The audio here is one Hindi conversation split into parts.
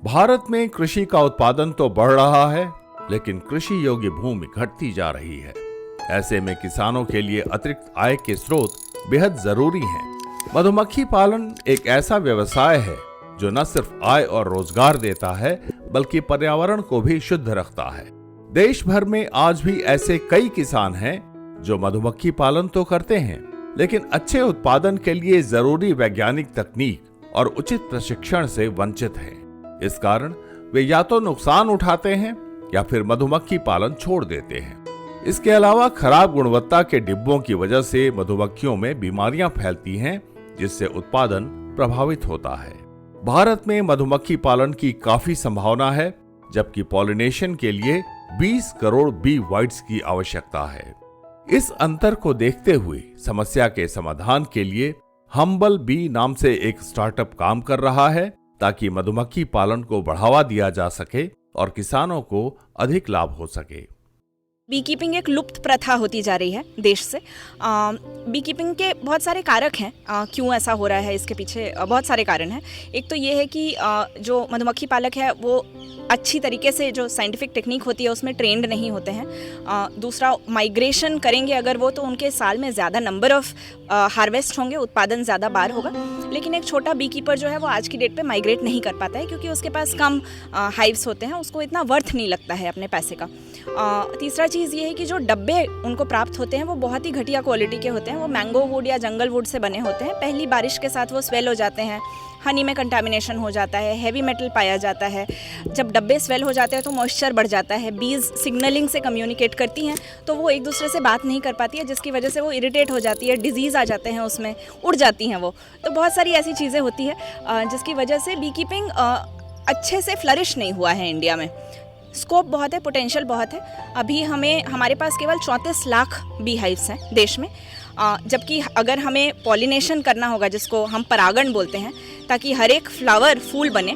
भारत में कृषि का उत्पादन तो बढ़ रहा है, लेकिन कृषि योग्य भूमि घटती जा रही है। ऐसे में किसानों के लिए अतिरिक्त आय के स्रोत बेहद जरूरी हैं। मधुमक्खी पालन एक ऐसा व्यवसाय है जो न सिर्फ आय और रोजगार देता है, बल्कि पर्यावरण को भी शुद्ध रखता है। देश भर में आज भी ऐसे कई किसान हैं जो मधुमक्खी पालन तो करते हैं, लेकिन अच्छे उत्पादन के लिए जरूरी वैज्ञानिक तकनीक और उचित प्रशिक्षण से वंचित हैं। इस कारण वे या तो नुकसान उठाते हैं या फिर मधुमक्खी पालन छोड़ देते हैं। इसके अलावा खराब गुणवत्ता के डिब्बों की वजह से मधुमक्खियों में बीमारियां फैलती हैं, जिससे उत्पादन प्रभावित होता है। भारत में मधुमक्खी पालन की काफी संभावना है, जबकि पॉलिनेशन के लिए 20 करोड़ बी वाइट्स की आवश्यकता है। इस अंतर को देखते हुए समस्या के समाधान के लिए हम्बल बी नाम से एक स्टार्टअप काम कर रहा है, ताकि मधुमक्खी पालन को बढ़ावा दिया जा सके और किसानों को अधिक लाभ हो सके। बी कीपिंग एक लुप्त प्रथा होती जा रही है देश से। बी कीपिंग के बहुत सारे कारक हैं, क्यों ऐसा हो रहा है इसके पीछे बहुत सारे कारण हैं। एक तो ये है कि जो मधुमक्खी पालक है वो अच्छी तरीके से जो साइंटिफिक टेक्निक होती है उसमें ट्रेंड नहीं होते हैं। दूसरा, माइग्रेशन करेंगे अगर वो, तो उनके साल में ज़्यादा नंबर ऑफ हार्वेस्ट होंगे, उत्पादन ज़्यादा बार होगा। लेकिन एक छोटा बी कीपर जो है वो आज की डेट पे माइग्रेट नहीं कर पाता है, क्योंकि उसके पास कम हाइव्स होते हैं, उसको इतना वर्थ नहीं लगता है अपने पैसे का। तीसरा चीज़ ये है कि जो डब्बे उनको प्राप्त होते हैं वो बहुत ही घटिया क्वालिटी के होते हैं। वो मैंगो वुड या जंगल वुड से बने होते हैं। पहली बारिश के साथ वो स्वेल हो जाते हैं, हनी में कंटामिनेशन हो जाता है, हैवी मेटल पाया जाता है। जब डब्बे स्वेल हो जाते हैं तो मॉइस्चर बढ़ जाता है, बीज सिग्नलिंग से कम्युनिकेट करती हैं, तो वो एक दूसरे से बात नहीं कर पाती है, जिसकी वजह से वो इरिटेट हो जाती है, डिजीज़ आ जाते हैं, उसमें उड़ जाती हैं वो। तो बहुत सारी ऐसी चीज़ें होती है जिसकी वजह से बी कीपिंग अच्छे से फ्लरिश नहीं हुआ है इंडिया में। स्कोप बहुत है, पोटेंशियल बहुत है। अभी हमारे पास केवल 34 लाख बी हाइव्स हैं देश में, जबकि अगर हमें पॉलिनेशन करना होगा, जिसको हम परागण बोलते हैं, ताकि हर एक फ्लावर फूल बने,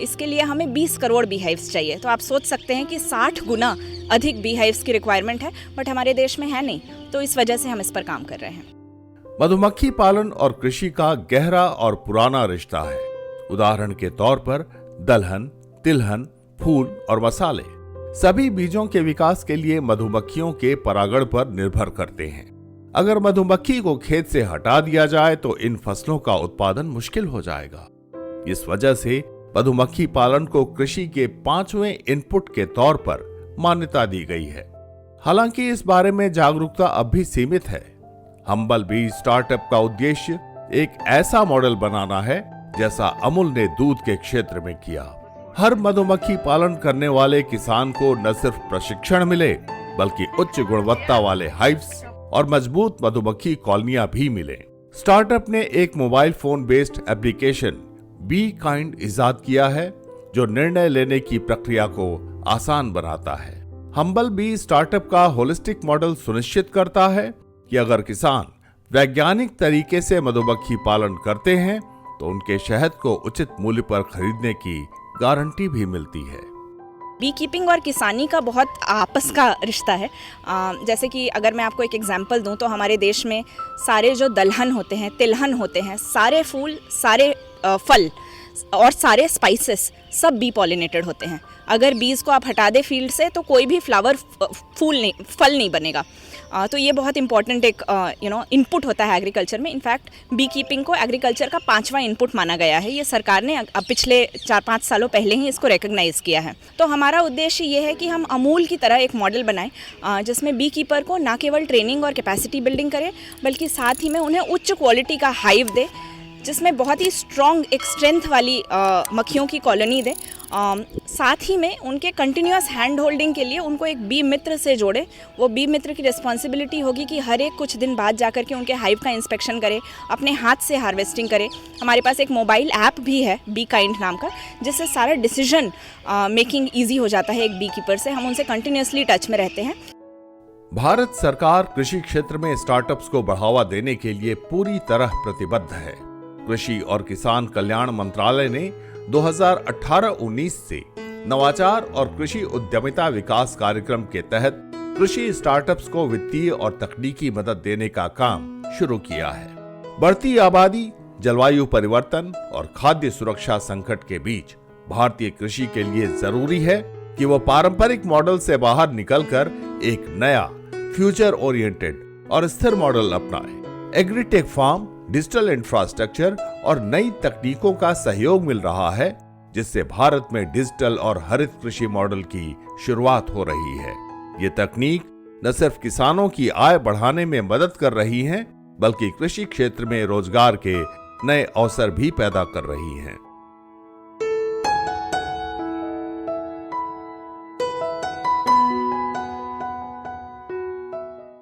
इसके लिए हमें 20 करोड़ बी हाइव्स चाहिए। तो आप सोच सकते हैं कि 60 गुना अधिक बी हाइव्स की रिक्वायरमेंट है, बट हमारे देश में है नहीं। तो इस वजह से हम इस पर काम कर रहे हैं। मधुमक्खी पालन और कृषि का गहरा और पुराना रिश्ता है। उदाहरण के तौर पर दलहन, तिलहन, फूल और मसाले सभी बीजों के विकास के लिए मधुमक्खियों के परागण पर निर्भर करते हैं। अगर मधुमक्खी को खेत से हटा दिया जाए तो इन फसलों का उत्पादन मुश्किल हो जाएगा। इस वजह से मधुमक्खी पालन को कृषि के 5वें इनपुट के तौर पर मान्यता दी गई है। हालांकि इस बारे में जागरूकता अब भी सीमित है। हम्बल बी स्टार्टअप का उद्देश्य एक ऐसा मॉडल बनाना है जैसा अमूल ने दूध के क्षेत्र में किया। हर मधुमक्खी पालन करने वाले किसान को न सिर्फ प्रशिक्षण मिले, बल्कि उच्च गुणवत्ता वाले हाइव्स और मजबूत मधुमक्खी कॉलोनियां भी मिले। स्टार्टअप ने एक mobile phone based application be kind इजाद किया है, जो निर्णय लेने की प्रक्रिया को आसान बनाता है। हम्बल बी स्टार्टअप का होलिस्टिक मॉडल सुनिश्चित करता है कि अगर किसान वैज्ञानिक तरीके से मधुमक्खी पालन करते हैं तो उनके शहद को उचित मूल्य पर खरीदने की गारंटी भी मिलती है। बी कीपिंग और किसानी का बहुत आपस का रिश्ता है। जैसे कि अगर मैं आपको एक एग्जांपल दूं, तो हमारे देश में सारे जो दलहन होते हैं, तिलहन होते हैं, सारे फूल, सारे फल और सारे स्पाइसेस सब बी पॉलिनेटेड होते हैं। अगर बीज को आप हटा दें फील्ड से तो कोई भी फ्लावर, फल नहीं बनेगा। तो ये बहुत इंपॉर्टेंट एक इनपुट होता है एग्रीकल्चर में। इनफैक्ट बी कीपिंग को एग्रीकल्चर का 5वां इनपुट माना गया है। ये सरकार ने पिछले 4-5 सालों पहले ही इसको रिकॉग्नाइज किया है। तो हमारा उद्देश्य ये है कि हम अमूल की तरह एक मॉडल बनाएं, जिसमें बी कीपर को ना केवल ट्रेनिंग और कैपेसिटी बिल्डिंग करें, बल्कि साथ ही में उन्हें उच्च क्वालिटी का हाइव दे, जिसमें बहुत ही स्ट्रॉन्ग एक स्ट्रेंथ वाली मक्खियों की कॉलोनी दे। साथ ही में उनके कंटिन्यूअस हैंड होल्डिंग के लिए उनको एक बी मित्र से जोड़े। वो बी मित्र की रिस्पॉन्सिबिलिटी होगी कि हर एक कुछ दिन बाद जाकर के उनके हाइव का इंस्पेक्शन करे, अपने हाथ से हार्वेस्टिंग करे। हमारे पास एक मोबाइल ऐप भी है बी काइंड नाम का, जिससे सारा डिसीजन मेकिंग ईजी हो जाता है एक बी कीपर से। हम उनसे कंटिन्यूअसली टच में रहते हैं। भारत सरकार कृषि क्षेत्र में स्टार्टअप्स को बढ़ावा देने के लिए पूरी तरह प्रतिबद्ध है। कृषि और किसान कल्याण मंत्रालय ने 2018-19 से नवाचार और कृषि उद्यमिता विकास कार्यक्रम के तहत कृषि स्टार्टअप्स को वित्तीय और तकनीकी मदद देने का काम शुरू किया है। बढ़ती आबादी, जलवायु परिवर्तन और खाद्य सुरक्षा संकट के बीच भारतीय कृषि के लिए जरूरी है कि वो पारंपरिक मॉडल से बाहर निकलकर एक नया फ्यूचर ओरिएंटेड और स्थिर मॉडल अपनाए। एग्रीटेक फार्म, डिजिटल इंफ्रास्ट्रक्चर और नई तकनीकों का सहयोग मिल रहा है, जिससे भारत में डिजिटल और हरित कृषि मॉडल की शुरुआत हो रही है। ये तकनीक न सिर्फ किसानों की आय बढ़ाने में मदद कर रही हैं, बल्कि कृषि क्षेत्र में रोजगार के नए अवसर भी पैदा कर रही हैं।